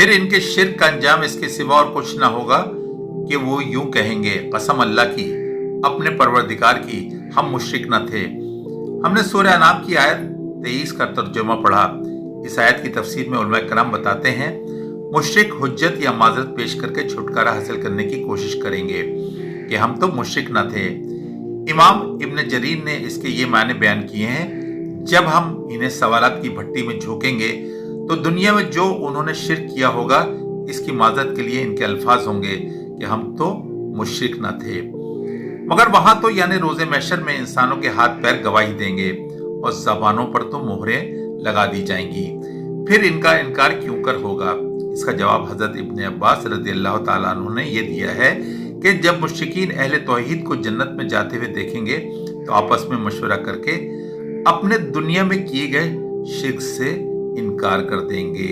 फिर इनके शिर्क का अंजाम इसके सिवा और कुछ ना होगा कि वो यूं कहेंगे, कसम अल्लाह की, अपने परवरदिगार की, हम मुशरिक न थे। हमने सूरह अनाम की आयत 23 का तर्जुमा पढ़ा। इस आयत की तफसीर में उलमा कराम बताते हैं, मुशरिक हुज्जत या माजरत पेश करके छुटकारा हासिल करने की कोशिश करेंगे कि हम तो मुशरिक न थे। इमाम इब्न जरीर ने इसके ये मायने बयान किए हैं, जब हम इन्हें सवालात की भट्टी में झोंकेंगे तो दुनिया में जो उन्होंने शिर्क किया होगा इसकी माजरत के लिए इनके अल्फाज होंगे कि हम तो मुशरिक न थे। मगर वहां तो यानी रोजे महशर में इंसानों के हाथ पैर गवाही देंगे और जबानों पर तो मोहरें लगा दी जाएंगी। फिर इनका इनकार क्यों कर होगा? इसका जवाब हजरत इब्न अब्बास रज़ियल्लाहु ताला अन्हु ने यह दिया है कि जब मुश्रिकीन अहले तौहीद को जन्नत में जाते हुए देखेंगे तो आपस में मशवरा करके अपने दुनिया में किए गए शिर्क से इनकार कर देंगे।